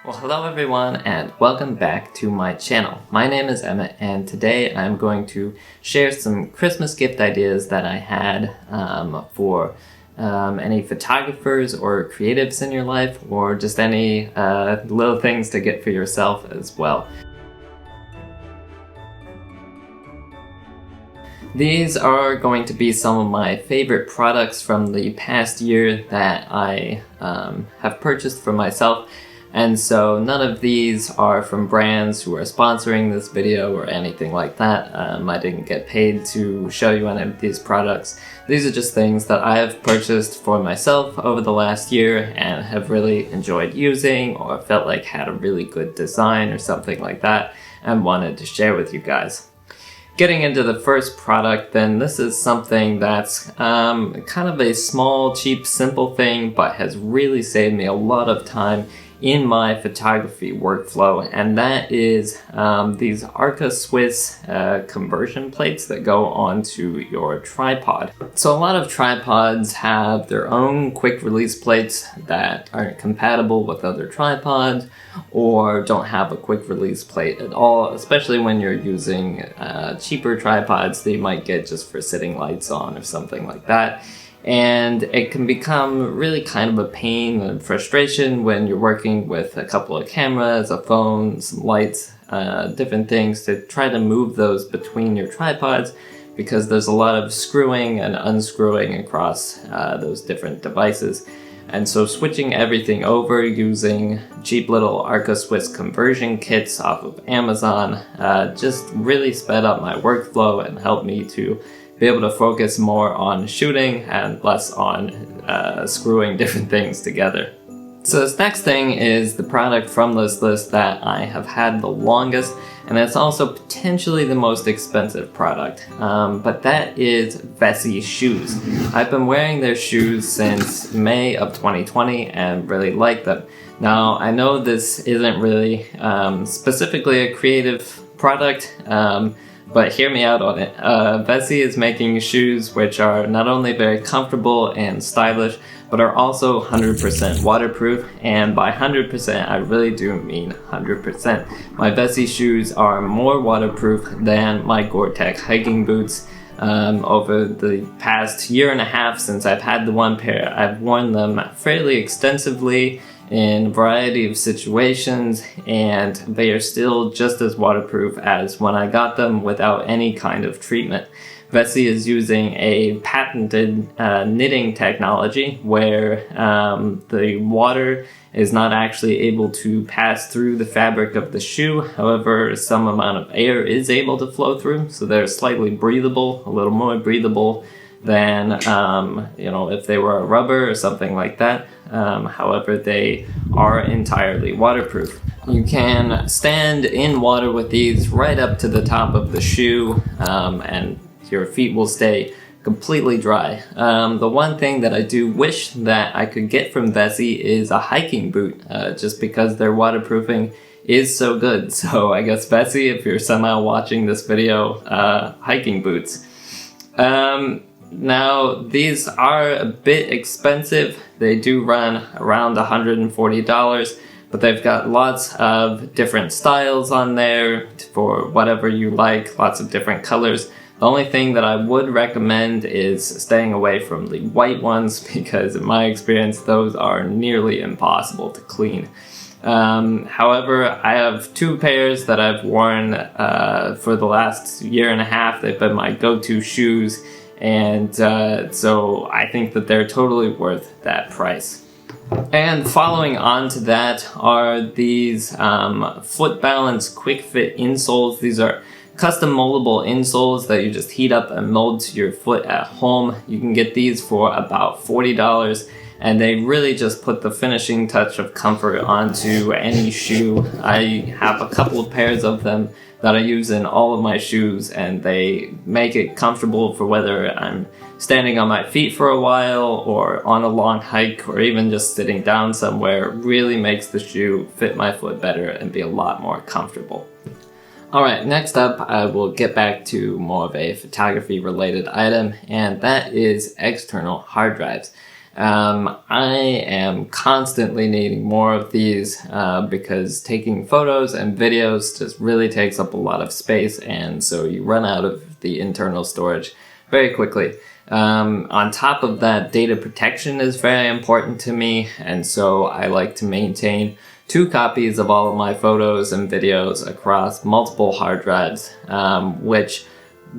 Well, hello everyone and welcome back to my channel. My name is Emmett and today I'm going to share some Christmas gift ideas that I had for any photographers or creatives in your life, or just any little things to get for yourself as well. These are going to be some of my favorite products from the past year that I have purchased for myself. And so none of these are from brands who are sponsoring this video or anything like that. I didn't get paid to show you any of these products. These are just things that I have purchased for myself over the last year and have really enjoyed using, or felt like had a really good design or something like that and wanted to share with you guys. Getting into the first product, then, this is something that's kind of a small, cheap, simple thing, but has really saved me a lot of time in my photography workflow, and that is these Arca Swiss conversion plates that go onto your tripod. So a lot of tripods have their own quick release plates that aren't compatible with other tripods, or don't have a quick release plate at all, especially when you're using cheaper tripods that you might get just for sitting lights on or something like that. And it can become really kind of a pain and frustration when you're working with a couple of cameras, a phone, some lights, different things, to try to move those between your tripods, because there's a lot of screwing and unscrewing across those different devices. And so switching everything over using cheap little Arca Swiss conversion kits off of Amazon just really sped up my workflow and helped me to be able to focus more on shooting and less on screwing different things together. So this next thing is the product from this list that I have had the longest, and it's also potentially the most expensive product, but that is Vessi Shoes. I've been wearing their shoes since May of 2020 and really like them. Now, I know this isn't really specifically a creative product, but hear me out on it. Vessi is making shoes which are not only very comfortable and stylish, but are also 100% waterproof. And by 100%, I really do mean 100%. My Vessi shoes are more waterproof than my Gore-Tex hiking boots. Over the past year and a half since I've had the one pair, I've worn them fairly extensively in a variety of situations, and they are still just as waterproof as when I got them without any kind of treatment. Vessi is using a patented knitting technology where the water is not actually able to pass through the fabric of the shoe. However, some amount of air is able to flow through, so they're slightly breathable, a little more breathable than if they were a rubber or something like that. However, they are entirely waterproof. You can stand in water with these right up to the top of the shoe, and your feet will stay completely dry. The one thing that I do wish that I could get from Vessi is a hiking boot, just because their waterproofing is so good. So I guess Vessi, if you're somehow watching this video, hiking boots. Now, these are a bit expensive. They do run around $140, but they've got lots of different styles on there for whatever you like, lots of different colors. The only thing that I would recommend is staying away from the white ones, because in my experience, those are nearly impossible to clean. However, I have two pairs that I've worn for the last year and a half. They've been my go-to shoes. And so I think that they're totally worth that price. And following on to that are these FootBalance QuickFit insoles. These are custom moldable insoles that you just heat up and mold to your foot at home. You can get these for about $40, and they really just put the finishing touch of comfort onto any shoe. I have a couple of pairs of them that I use in all of my shoes, and they make it comfortable for whether I'm standing on my feet for a while or on a long hike or even just sitting down somewhere. It really makes the shoe fit my foot better and be a lot more comfortable. Alright, next up I will get back to more of a photography related item, and that is external hard drives. I am constantly needing more of these because taking photos and videos just really takes up a lot of space, and so you run out of the internal storage very quickly. On top of that, data protection is very important to me, and so I like to maintain 2 copies of all of my photos and videos across multiple hard drives, which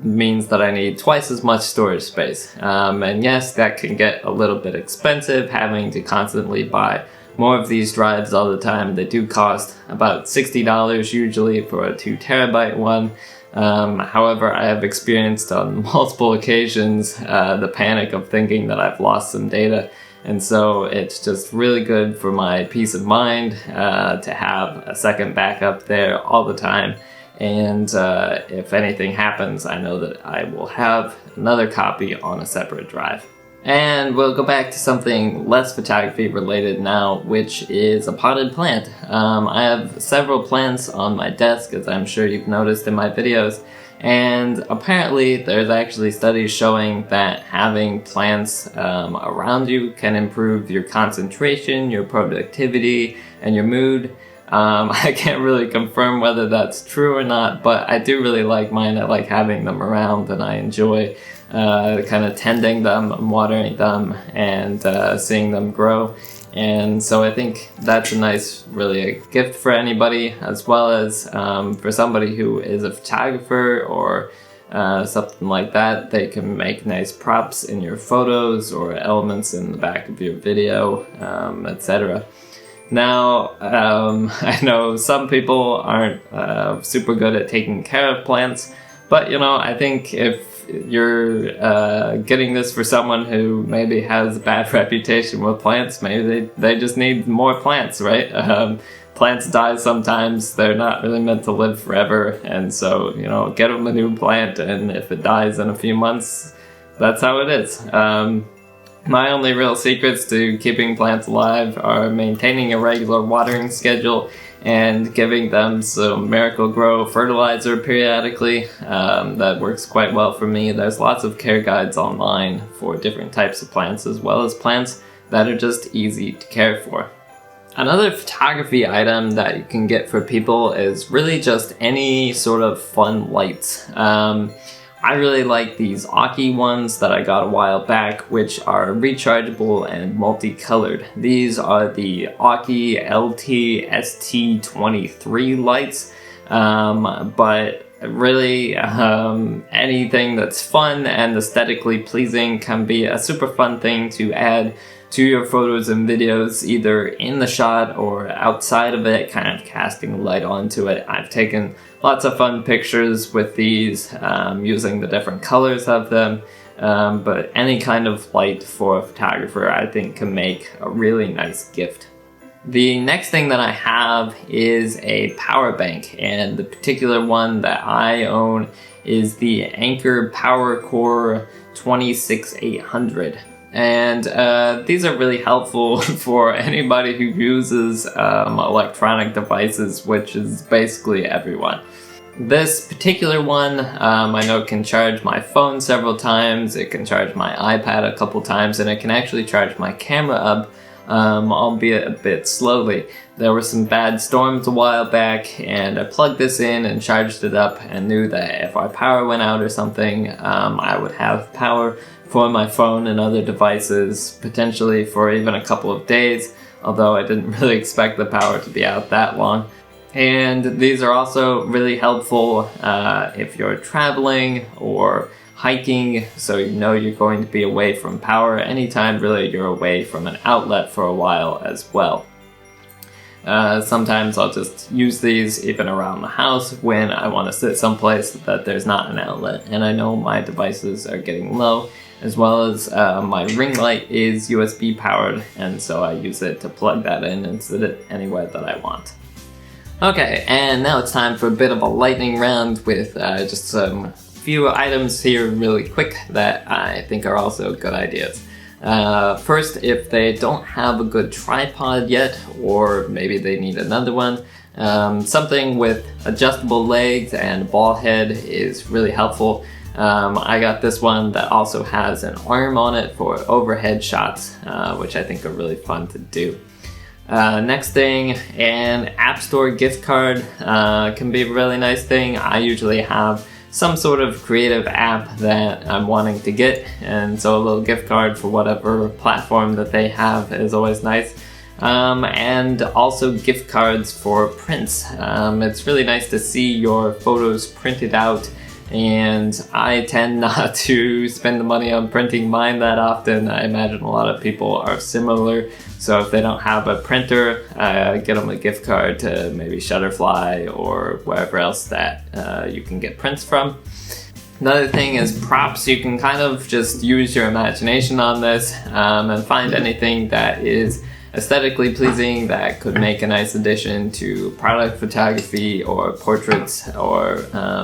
means that I need twice as much storage space. And yes, that can get a little bit expensive, having to constantly buy more of these drives all the time. They do cost about $60 usually for a 2 terabyte one. However, I have experienced on multiple occasions the panic of thinking that I've lost some data, and so it's just really good for my peace of mind to have a second backup there all the time. And if anything happens, I know that I will have another copy on a separate drive. And we'll go back to something less photography related now, which is a potted plant. I have several plants on my desk, as I'm sure you've noticed in my videos, and apparently there's actually studies showing that having plants around you can improve your concentration, your productivity, and your mood. I can't really confirm whether that's true or not, but I do really like mine. I like having them around, and I enjoy kind of tending them and watering them and seeing them grow. And so I think that's a nice, really a gift for anybody, as well as for somebody who is a photographer or something like that. They can make nice props in your photos or elements in the back of your video, etc. Now, I know some people aren't super good at taking care of plants, but you know, I think if you're getting this for someone who maybe has a bad reputation with plants, maybe they just need more plants, right? Plants die sometimes. They're not really meant to live forever, and so, you know, get them a new plant, and if it dies in a few months, that's how it is. My only real secrets to keeping plants alive are maintaining a regular watering schedule and giving them some Miracle-Gro fertilizer periodically. That works quite well for me. There's lots of care guides online for different types of plants, as well as plants that are just easy to care for. Another photography item that you can get for people is really just any sort of fun lights. I really like these Arca ones that I got a while back, which are rechargeable and multicolored. These are the Arca LT ST23 lights, but really anything that's fun and aesthetically pleasing can be a super fun thing to add to your photos and videos, either in the shot or outside of it, kind of casting light onto it. I've taken lots of fun pictures with these, using the different colors of them, but any kind of light for a photographer I think can make a really nice gift. The next thing that I have is a power bank, and the particular one that I own is the Anker PowerCore 26800. And these are really helpful for anybody who uses electronic devices, which is basically everyone. This particular one I know can charge my phone several times, it can charge my iPad a couple times, and it can actually charge my camera up, albeit a bit slowly. There were some bad storms a while back, and I plugged this in and charged it up and knew that if our power went out or something, I would have power for my phone and other devices, potentially for even a couple of days, although I didn't really expect the power to be out that long. And these are also really helpful if you're traveling or hiking, so you know you're going to be away from power anytime really you're away from an outlet for a while as well. Sometimes I'll just use these even around the house when I want to sit someplace that there's not an outlet and I know my devices are getting low, as well as my ring light is USB powered, and so I use it to plug that in and sit it anywhere that I want. Okay, and now it's time for a bit of a lightning round with just some few items here really quick that I think are also good ideas. First, if they don't have a good tripod yet, or maybe they need another one, something with adjustable legs and ball head is really helpful. I got this one that also has an arm on it for overhead shots, which I think are really fun to do. Next thing, an App Store gift card can be a really nice thing. I usually have some sort of creative app that I'm wanting to get, and so a little gift card for whatever platform that they have is always nice. And also gift cards for prints. It's really nice to see your photos printed out, and I tend not to spend the money on printing mine that often. I imagine a lot of people are similar, so if they don't have a printer, get them a gift card to maybe Shutterfly or wherever else that you can get prints from. Another thing is props. You can kind of just use your imagination on this and find anything that is aesthetically pleasing that could make a nice addition to product photography or portraits or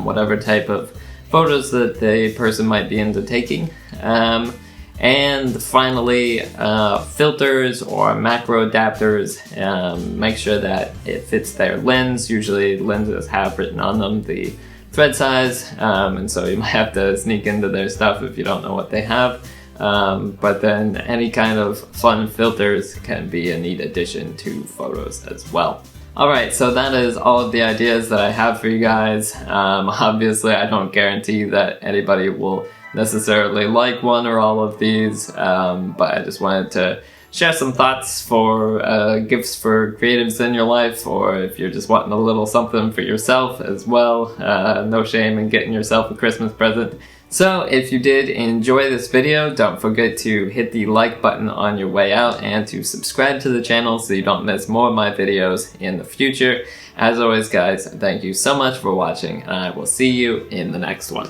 whatever type of photos that the person might be into taking. And finally, filters or macro adapters. Make sure that it fits their lens. Usually lenses have written on them the thread size, and so you might have to sneak into their stuff if you don't know what they have. But then any kind of fun filters can be a neat addition to photos as well. Alright, so that is all of the ideas that I have for you guys. Obviously I don't guarantee that anybody will necessarily like one or all of these, but I just wanted to share some thoughts for gifts for creatives in your life, or if you're just wanting a little something for yourself as well. No shame in getting yourself a Christmas present. So if you did enjoy this video, don't forget to hit the like button on your way out and to subscribe to the channel so you don't miss more of my videos in the future. As always guys, thank you so much for watching, and I will see you in the next one.